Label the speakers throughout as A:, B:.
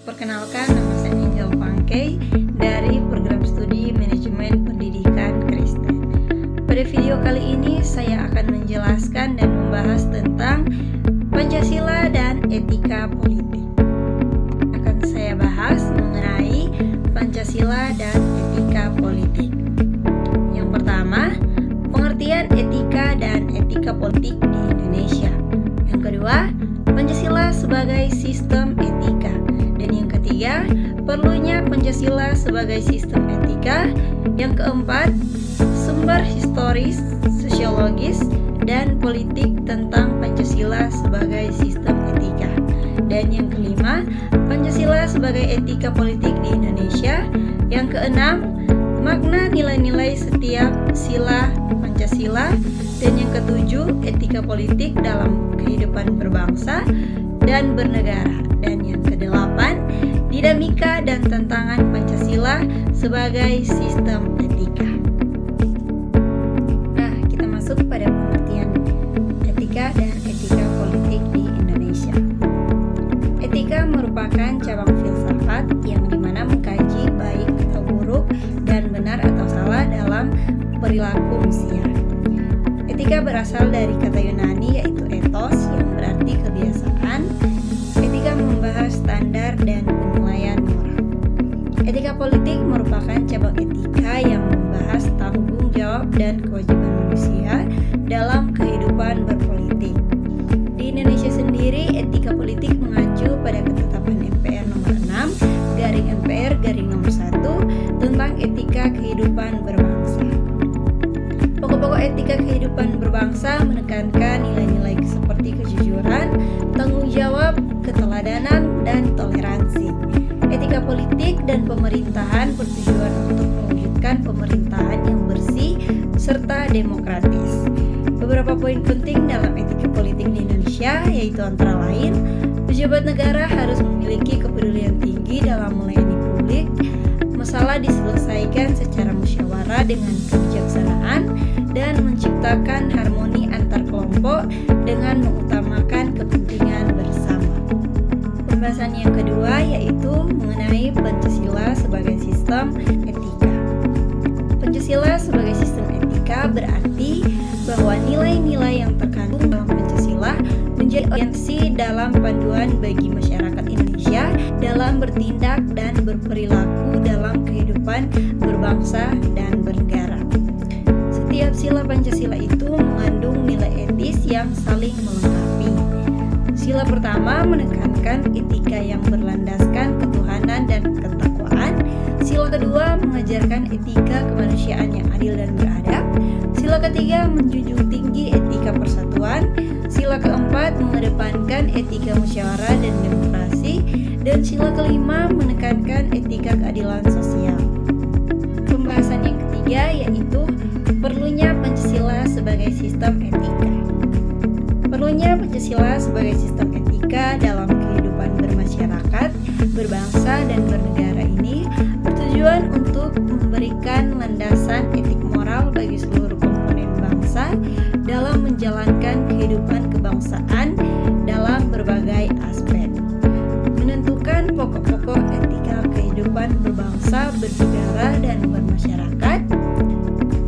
A: perkenalkan nama saya Angel Pangkei dari Program Studi Manajemen Pendidikan Kristen. Pada video kali ini saya akan menjelaskan dan membahas tentang Pancasila dan etika politik. Akan saya bahas mengenai Pancasila dan etika politik. Yang pertama, pengertian etika dan etika politik di Indonesia. Yang kedua, Pancasila sebagai sistem etika. Dan yang ketiga, perlunya Pancasila sebagai sistem etika. Yang keempat, sumber historis, sosiologis, dan politik tentang Pancasila sebagai sistem etika. Dan yang kelima, Pancasila sebagai etika politik di Indonesia. Yang keenam, makna nilai-nilai setiap sila Pancasila. Dan yang ketujuh, etika politik dalam kehidupan berbangsa dan bernegara. Dan yang kedelapan, dinamika dan tantangan Pancasila sebagai sistem etika. Nah, kita masuk pada pengertian etika dan etika politik di Indonesia. Etika merupakan cabang filsafat yang dimana mengkaji baik atau buruk dan benar atau salah dalam perilaku manusia. Etika berasal dari kata Yunani yaitu ethos yang berarti kebiasaan. Etika membahas standar dan penilaian moral. Etika politik merupakan cabang etika yang membahas tanggung jawab dan kewajiban manusia dalam kehidupan berpolitik. Di Indonesia sendiri, etika politik mengacu pada ketetapan MPR nomor 6/MPR/nomor 1 tentang etika kehidupan berbangsa. Pokok-pokok etika kehidupan berbangsa menekankan nilai-nilai seperti kejujuran, tanggung jawab, keteladanan, dan toleransi. Etika politik dan pemerintahan bertujuan untuk mewujudkan pemerintahan yang bersih serta demokratis. Beberapa poin penting dalam etika politik di Indonesia yaitu antara lain, pejabat negara harus memiliki kepedulian tinggi dalam melayani publik, masalah diselesaikan secara musyawarah dengan kebijaksanaan, dan menciptakan harmoni antar kelompok dengan mengutamakan kepentingan bersama. Pembahasan yang kedua yaitu mengenai Pancasila sebagai sistem etika. Pancasila sebagai sistem etika berarti bahwa nilai-nilai yang terkandung dalam Pancasila menjadi orientasi dalam panduan bagi masyarakat Indonesia dalam bertindak dan berperilaku dalam kehidupan berbangsa dan bernegara. Setiap sila Pancasila itu mengandung nilai etis yang saling melengkapi. Sila pertama menekankan etika yang berlandaskan ketuhanan dan ketakwaan. Sila kedua mengajarkan etika kemanusiaan yang adil dan beradab. Sila ketiga menjunjung tinggi etika persatuan. Sila keempat mengedepankan etika musyawarah dan demokrasi. Dan sila kelima menekankan etika keadilan sosial. Pembahasan yang ketiga yaitu perlunya Pancasila sebagai sistem etika. Perlunya Pancasila sebagai sistem etika dalam kehidupan bermasyarakat, berbangsa, dan bernegara ini bertujuan untuk memberikan landasan etik moral bagi seluruh komponen bangsa dalam menjalankan kehidupan kebangsaan dalam berbagai aspek. Menentukan pokok-pokok etika kehidupan berbangsa, bernegara, dan bermasyarakat,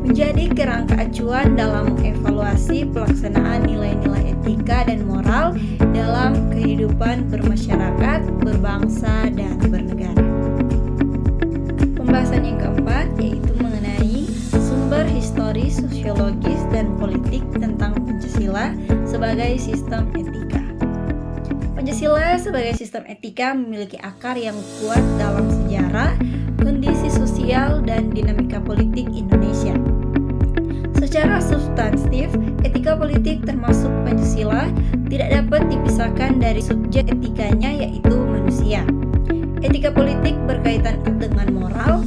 A: menjadi kerangka acuan dalam mengevaluasi pelaksanaan nilai-nilai etika dan moral dalam kehidupan bermasyarakat, berbangsa, dan bernegara. Pembahasan yang keempat yaitu mengenai sumber historis, sosiologis, dan politik tentang Pancasila sebagai sistem etika. Pancasila sebagai sistem etika memiliki akar yang kuat dalam sejarah, kondisi sosial, dan dinamika politik Indonesia. Secara substantif, etika politik termasuk Pancasila tidak dapat dipisahkan dari subjek etikanya yaitu manusia. Etika politik berkaitan dengan moral,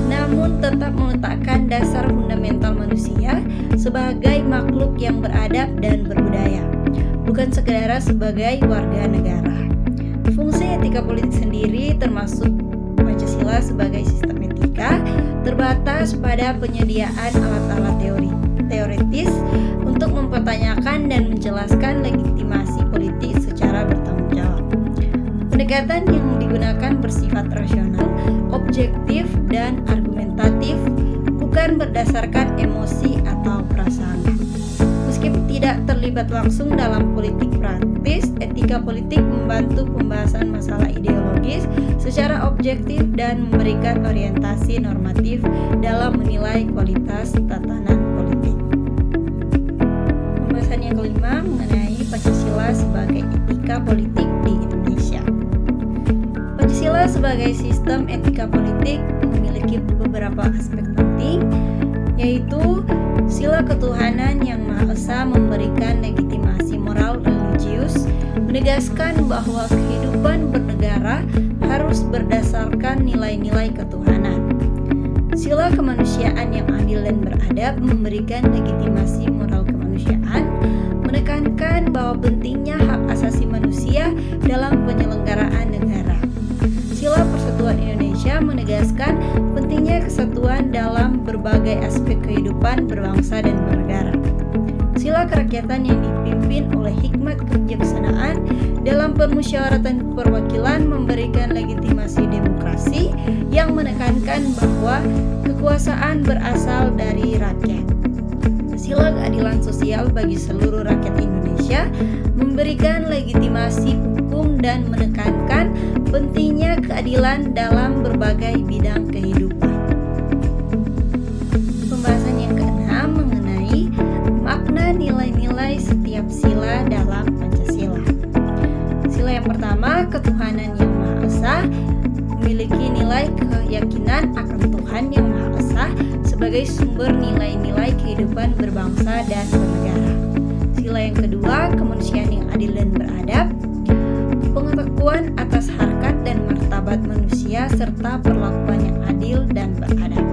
A: namun tetap meletakkan dasar fundamental manusia sebagai makhluk yang beradab dan berbudaya, bukan sekedar sebagai warga negara. Fungsi etika politik sendiri termasuk Pancasila sebagai sistem etika terbatas pada penyediaan alat-alat teoritis untuk mempertanyakan dan menjelaskan legitimasi politik secara bertanggung jawab. Pendekatan yang digunakan bersifat rasional, objektif, dan argumentatif, bukan berdasarkan emosi atau perasaan. Meskipun tidak terlibat langsung dalam politik praktis, etika politik membantu pembahasan masalah ideologis secara objektif dan memberikan orientasi normatif dalam menilai kualitas tatanan politik. Pembahasan yang kelima mengenai Pancasila sebagai etika politik di Indonesia. Pancasila sebagai sistem etika politik memiliki beberapa aspek penting, yaitu sila ketuhanan yang Maha Esa memberikan legitimasi moral religius, menegaskan bahwa kehidupan bernegara harus berdasarkan nilai-nilai ketuhanan. Sila kemanusiaan yang adil dan beradab memberikan legitimasi moral kemanusiaan, menekankan bahwa pentingnya hak asasi manusia dalam penyelenggaraan negara. Sila Persatuan Indonesia menegaskan pentingnya kesatuan dalam berbagai aspek kehidupan berbangsa dan bernegara. Sila kerakyatan yang dipimpin oleh hikmat kebijaksanaan dalam permusyawaratan perwakilan memberikan legitimasi demokrasi yang menekankan bahwa kekuasaan berasal dari rakyat. Sila keadilan sosial bagi seluruh rakyat Indonesia memberikan legitimasi hukum dan menekankan pentingnya keadilan dalam berbagai bidang kehidupan. Pembahasan yang keenam mengenai makna nilai-nilai setiap sila dalam Pancasila. Sila yang pertama, ketuhanan yang Maha Esa, memiliki nilai keyakinan akan Tuhan yang Maha Esa sebagai sumber nilai-nilai kehidupan berbangsa dan bernegara. Sila yang kedua, kemanusiaan yang adil dan beradab, pengetahuan atas harkat dan martabat manusia serta perlakuan yang adil dan beradab.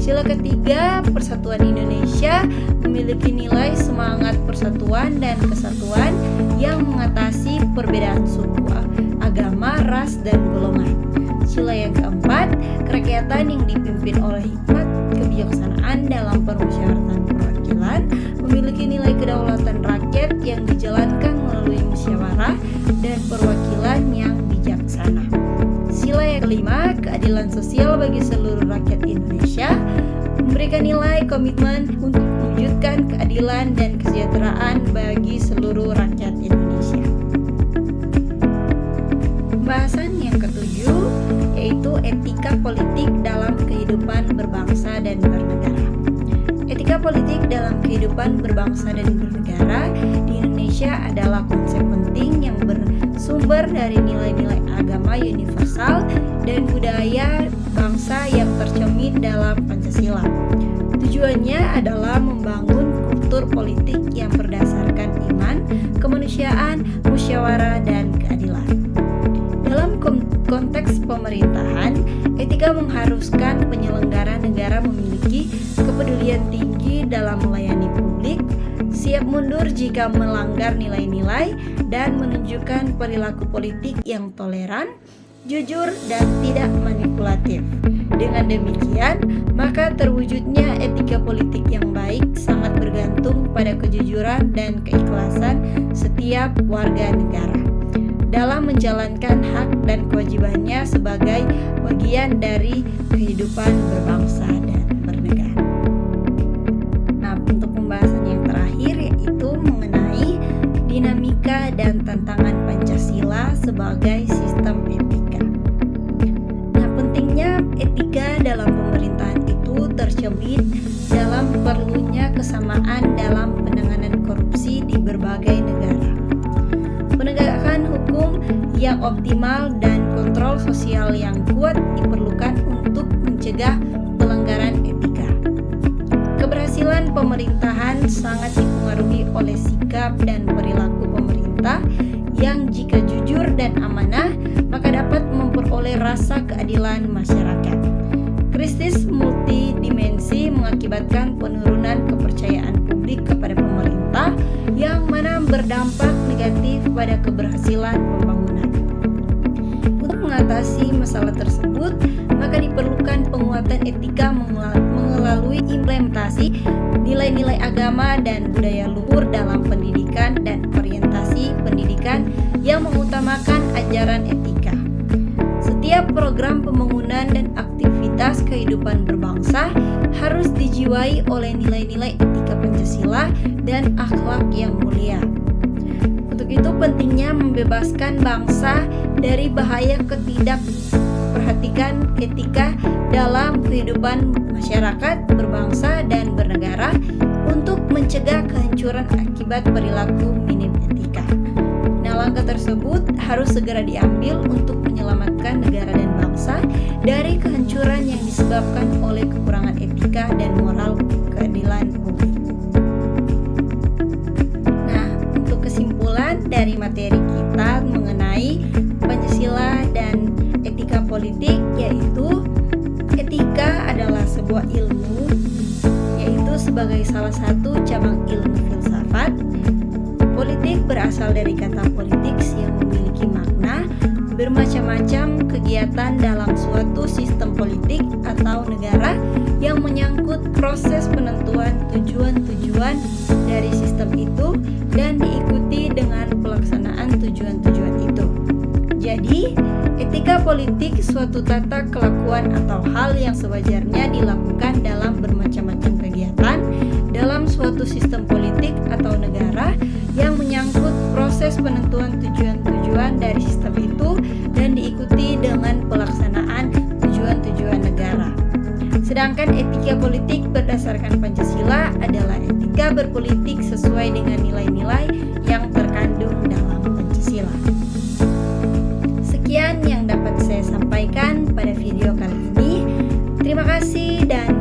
A: Sila ketiga, persatuan Indonesia memiliki nilai semangat persatuan dan kesatuan yang mengatasi perbedaan suku, agama, ras, dan golongan. Sila yang keempat, kerakyatan yang dipimpin oleh hikmat kebijaksanaan dalam permusyawaratan perwakilan memiliki nilai kedaulatan rakyat yang dijalankan melalui musyawarah dan perwakilan yang bijaksana. Sila yang kelima, keadilan sosial bagi seluruh rakyat Indonesia memberikan nilai komitmen untuk mewujudkan keadilan dan kesejahteraan bagi seluruh rakyat Indonesia. Pembahasan yang ketujuh yaitu etika politik dalam kehidupan berbangsa dan bernegara. Etika politik dalam kehidupan berbangsa dan bernegara di Indonesia adalah konsep penting yang bersumber dari nilai-nilai agama universal dan budaya bangsa yang tercermin dalam Pancasila. Tujuannya adalah membangun kultur politik yang berdasarkan iman, kemanusiaan, musyawarah, dan keadilan. Dalam konteks pemerintahan, etika mengharuskan penyelenggara negara memiliki kepedulian tinggi dalam melayani publik, siap mundur jika melanggar nilai-nilai, dan menunjukkan perilaku politik yang toleran, jujur, dan tidak manipulatif. Dengan demikian, maka terwujudnya etika politik yang baik sangat bergantung pada kejujuran dan keikhlasan setiap warga negara dalam menjalankan hak dan kewajibannya sebagai bagian dari kehidupan berbangsa dan bernegara. Nah, untuk pembahasan yang terakhir yaitu mengenai dinamika dan tantangan Pancasila sebagai sistem etika. Nah, pentingnya etika dalam pemerintahan itu tercermin dalam perlunya kesamaan dalam penanganan korupsi di berbagai negara. Penegakan hukum yang optimal dan kontrol sosial yang kuat diperlukan untuk mencegah pelanggaran etika. Keberhasilan pemerintahan sangat dipengaruhi oleh sikap dan perilaku pemerintah yang jika jujur dan amanah, maka dapat memperoleh rasa keadilan masyarakat. Krisis multidimensi mengakibatkan penurunan kepercayaan publik kepada pemerintah yang mana berdampak negatif pada keberhasilan pembangunan. Untuk mengatasi masalah tersebut, maka diperlukan penguatan etika melalui implementasi nilai-nilai agama dan budaya luhur dalam pendidikan dan orientasi pendidikan yang mengutamakan ajaran etika. program pembangunan dan aktivitas kehidupan berbangsa harus dijiwai oleh nilai-nilai etika Pancasila dan akhlak yang mulia. Untuk itu pentingnya membebaskan bangsa dari bahaya ketidakperhatikan etika dalam kehidupan masyarakat, berbangsa, dan bernegara untuk mencegah kehancuran akibat perilaku minim etika. Nah, langkah tersebut harus segera diambil untuk menyelamatkan negara dan bangsa dari kehancuran yang disebabkan oleh kekurangan etika dan moral keadilan publik. Nah, untuk kesimpulan dari materi kita mengenai Pancasila dan etika politik, yaitu etika adalah sebuah ilmu, yaitu sebagai salah satu cabang ilmu filsafat. Politik berasal dari kata politics yang memiliki makna bermacam-macam kegiatan dalam suatu sistem politik atau negara yang menyangkut proses penentuan tujuan-tujuan dari sistem itu dan diikuti dengan pelaksanaan tujuan-tujuan itu. Jadi, etika politik suatu tata kelakuan atau hal yang sewajarnya dilakukan dalam bermacam-macam kegiatan dalam suatu sistem politik atau negara yang menyangkut proses penentuan tujuan-tujuan dari sistem itu dan diikuti dengan pelaksanaan tujuan-tujuan negara. Sedangkan etika politik berdasarkan Pancasila adalah etika berpolitik sesuai dengan nilai-nilai yang terkandung dalam Pancasila. Sekian yang dapat saya sampaikan pada video kali ini. Terima kasih dan